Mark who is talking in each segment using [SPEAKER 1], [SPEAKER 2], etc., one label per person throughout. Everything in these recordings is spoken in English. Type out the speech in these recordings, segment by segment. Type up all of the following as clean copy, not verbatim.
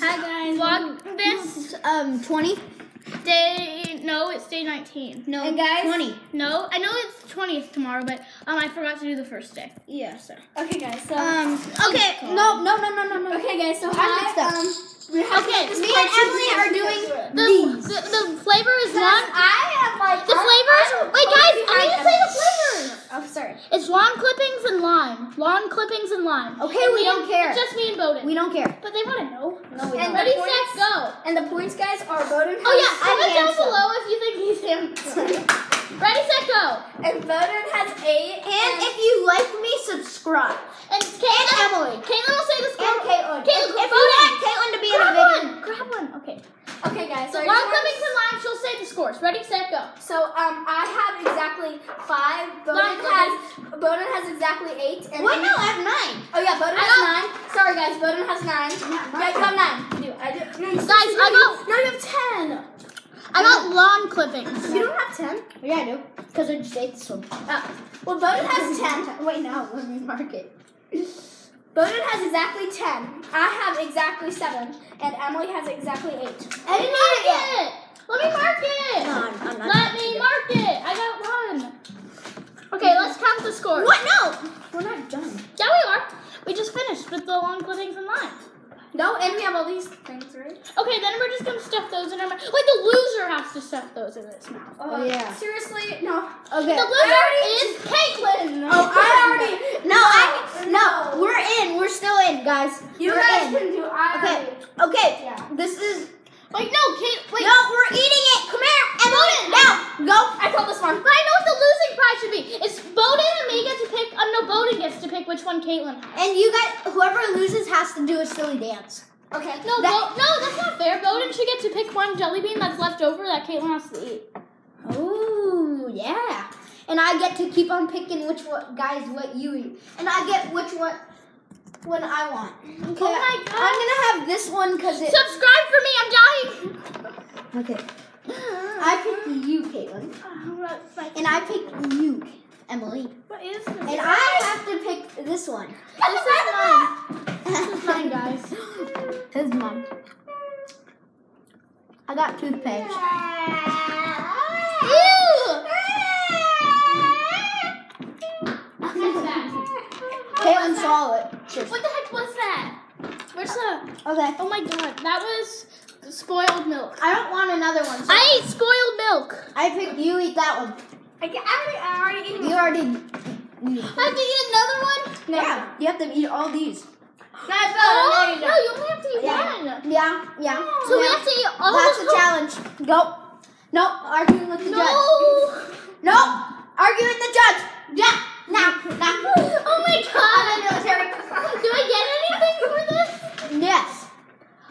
[SPEAKER 1] Hi guys.
[SPEAKER 2] Vlogmas
[SPEAKER 1] 20.
[SPEAKER 2] it's day 19.
[SPEAKER 1] No,
[SPEAKER 3] and guys,
[SPEAKER 1] 20.
[SPEAKER 2] No, I know it's 20th tomorrow, but I forgot to do the first day.
[SPEAKER 1] Yeah, so.
[SPEAKER 3] Okay, guys. So
[SPEAKER 1] Okay. No.
[SPEAKER 3] Okay, guys. So
[SPEAKER 1] Me and Emily are doing these.
[SPEAKER 2] The flavor is lawn.
[SPEAKER 3] I have like
[SPEAKER 2] The flavors. Wait, guys, I need to say the flavors.
[SPEAKER 3] Oh, sorry.
[SPEAKER 2] It's lawn clippings and lime. Lawn clippings and lime.
[SPEAKER 1] Okay,
[SPEAKER 2] And
[SPEAKER 1] we don't care.
[SPEAKER 2] It's just me and Bowden.
[SPEAKER 1] We don't care.
[SPEAKER 2] But they want to know.
[SPEAKER 1] No, we
[SPEAKER 3] And
[SPEAKER 1] don't.
[SPEAKER 2] Ready,
[SPEAKER 3] the
[SPEAKER 2] set,
[SPEAKER 3] points-
[SPEAKER 2] go.
[SPEAKER 3] And the points, guys, are Bowden.
[SPEAKER 2] Oh yeah, comment down
[SPEAKER 3] handsome.
[SPEAKER 2] below if you think he's handsome. Ready, set, go.
[SPEAKER 3] And Bowden has 8.
[SPEAKER 1] And if you like me, subscribe.
[SPEAKER 2] And
[SPEAKER 1] Emily.
[SPEAKER 2] Caitlin will say the score.
[SPEAKER 1] And Caitlin.
[SPEAKER 2] Caitlin,
[SPEAKER 1] If you want Caitlin to be in the video.
[SPEAKER 2] Grab one. Okay.
[SPEAKER 3] Okay, guys.
[SPEAKER 2] So
[SPEAKER 3] So,
[SPEAKER 2] lawn clippings and lime. She'll say the scores. Ready, set, go.
[SPEAKER 3] I have exactly 5. Bowden has exactly 8. And
[SPEAKER 1] Wait, no, I have 9.
[SPEAKER 3] Oh yeah, Bowden has 9. Sorry, guys. Bowden has 9. Yeah, you have 9. I do. No,
[SPEAKER 2] Guys, I got.
[SPEAKER 3] No, you have 10.
[SPEAKER 2] I got lawn clippings.
[SPEAKER 3] You don't have 10.
[SPEAKER 1] Yeah, I do. Because I just ate this one.
[SPEAKER 3] Well, Bowden has 10.
[SPEAKER 1] Wait, no, let me mark it.
[SPEAKER 3] Bowden has exactly 10. I have exactly 7. And Emily has exactly 8.
[SPEAKER 1] I didn't eat it yet.
[SPEAKER 2] Let me mark it.
[SPEAKER 1] No, I'm not.
[SPEAKER 2] Let me mark it. I got one. Okay, let's count the scores.
[SPEAKER 1] What? No. We're not done.
[SPEAKER 2] Yeah, we are. We just finished with the lawn clippings and lime.
[SPEAKER 3] No, and we have all these things, right?
[SPEAKER 2] Okay, then we're just gonna stuff those in our mouth. Wait, the loser has to stuff those in his mouth.
[SPEAKER 1] Oh, yeah.
[SPEAKER 3] Seriously? No.
[SPEAKER 1] Okay.
[SPEAKER 2] The loser is Caitlin.
[SPEAKER 3] Oh, I already.
[SPEAKER 1] No, we're in. We're still in, guys.
[SPEAKER 3] You
[SPEAKER 1] we're
[SPEAKER 3] guys
[SPEAKER 1] in.
[SPEAKER 3] can do.
[SPEAKER 1] Okay.
[SPEAKER 3] Yeah.
[SPEAKER 1] This is.
[SPEAKER 2] Wait, no, Wait.
[SPEAKER 1] No, we're eating it. Come here, Emily. Now, go.
[SPEAKER 3] I called this one.
[SPEAKER 2] But I know what the losing prize should be. It's Bowden and me get to pick. No, Bowden gets to pick which one Caitlin has.
[SPEAKER 1] And you guys, whoever loses has to do a silly dance.
[SPEAKER 3] Okay.
[SPEAKER 2] No, that's not fair. Bowden should get to pick one jelly bean that's left over that Caitlin has to eat.
[SPEAKER 1] Oh, yeah. And I get to keep on picking what you eat. And I get which one I want. Okay.
[SPEAKER 2] Oh my God.
[SPEAKER 1] I'm going to have this one because it...
[SPEAKER 2] Subscribe for me. I'm dying.
[SPEAKER 1] Okay. I picked you, Caitlin. And I picked you, Emily.
[SPEAKER 2] What is this?
[SPEAKER 1] And I have to pick this one.
[SPEAKER 2] This is mine. This is mine, guys.
[SPEAKER 1] This is mine. I got toothpaste.
[SPEAKER 2] Ew!
[SPEAKER 1] Caitlin saw it. Cheers.
[SPEAKER 2] What the heck was that? Where's the...
[SPEAKER 1] Okay.
[SPEAKER 2] Oh my God, that was spoiled milk.
[SPEAKER 1] I don't want another one. So
[SPEAKER 2] I ate spoiled milk.
[SPEAKER 1] I picked you eat that one.
[SPEAKER 3] I already ate
[SPEAKER 1] You already.
[SPEAKER 2] I have to eat another one?
[SPEAKER 1] No. Yeah, you have to eat all these.
[SPEAKER 2] Oh, no, you only have to eat one.
[SPEAKER 1] Yeah.
[SPEAKER 2] So we have to eat all
[SPEAKER 1] That's
[SPEAKER 2] of
[SPEAKER 1] a challenge. Go. No, arguing with the judge.
[SPEAKER 2] No.
[SPEAKER 1] No, arguing with the judge. Yeah. Now.
[SPEAKER 2] Oh my God. Do I get anything for this?
[SPEAKER 1] Yes.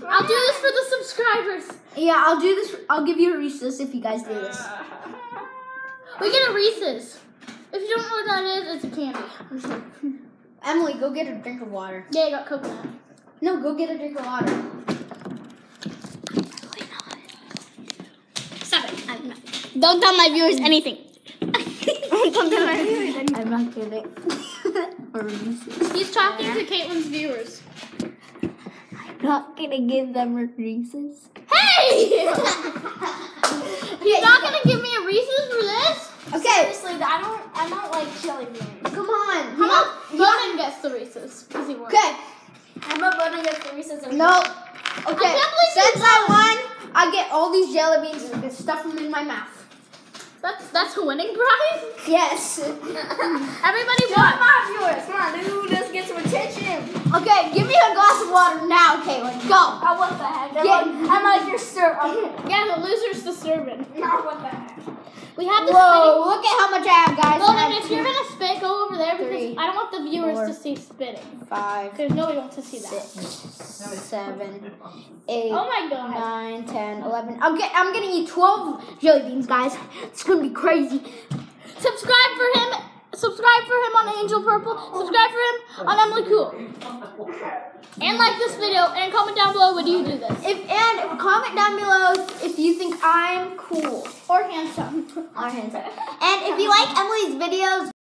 [SPEAKER 2] I'll do this for the subscribers.
[SPEAKER 1] Yeah, I'll do this. I'll give you a Reese's if you guys do this.
[SPEAKER 2] We get a Reese's. If you don't know what that is, it's a candy.
[SPEAKER 1] Emily, go get a drink of water.
[SPEAKER 2] Yeah, I got coconut.
[SPEAKER 1] No, go get a drink of water.
[SPEAKER 2] Stop it. Don't tell my viewers anything. Don't tell my viewers anything.
[SPEAKER 1] I'm not kidding.
[SPEAKER 2] He's talking to Caitlin's viewers.
[SPEAKER 1] Not gonna give them a Reese's.
[SPEAKER 2] Hey! He's not gonna give me a Reese's for this?
[SPEAKER 1] Okay.
[SPEAKER 3] Seriously, I don't like chili beans.
[SPEAKER 1] Come on.
[SPEAKER 2] How about Bowden gets the Reese's? Because he won.
[SPEAKER 1] Okay.
[SPEAKER 3] How about Bowden gets the Reese's?
[SPEAKER 1] No. Okay.
[SPEAKER 2] I can't believe
[SPEAKER 1] Since
[SPEAKER 2] you
[SPEAKER 1] I won, I get all these jelly beans and I can stuff them in my mouth.
[SPEAKER 2] That's a winning prize?
[SPEAKER 1] Yes.
[SPEAKER 2] Everybody
[SPEAKER 3] Come
[SPEAKER 2] won.
[SPEAKER 3] on, viewers. Come on, dude. Let's get some attention.
[SPEAKER 1] Okay, give me a glass of water now, Caitlin. Go.
[SPEAKER 3] Oh, what the heck? I'm like your sir.
[SPEAKER 2] Yeah, the loser's disturbing.
[SPEAKER 3] No, what the heck?
[SPEAKER 2] We have the
[SPEAKER 1] Whoa, look at how much I have, guys.
[SPEAKER 2] Well,
[SPEAKER 1] I
[SPEAKER 2] then
[SPEAKER 1] have
[SPEAKER 2] if you're going to spit, go over there because
[SPEAKER 1] 3,
[SPEAKER 2] I don't want the viewers
[SPEAKER 1] 4,
[SPEAKER 2] to see spitting.
[SPEAKER 1] 5,
[SPEAKER 2] Because nobody wants to see that.
[SPEAKER 1] 6, 7, 8,
[SPEAKER 2] Oh my God.
[SPEAKER 1] 9, 10, 11. I'm gonna eat 12 jelly beans, guys. It's gonna be crazy.
[SPEAKER 2] Subscribe for him. Subscribe for him on Angel Purple. Subscribe for him on Emily Cool. And like this video and comment down below when you do this.
[SPEAKER 1] And comment down below if you think I'm cool
[SPEAKER 2] Or handsome.
[SPEAKER 1] or handsome. And if you like Emily's videos,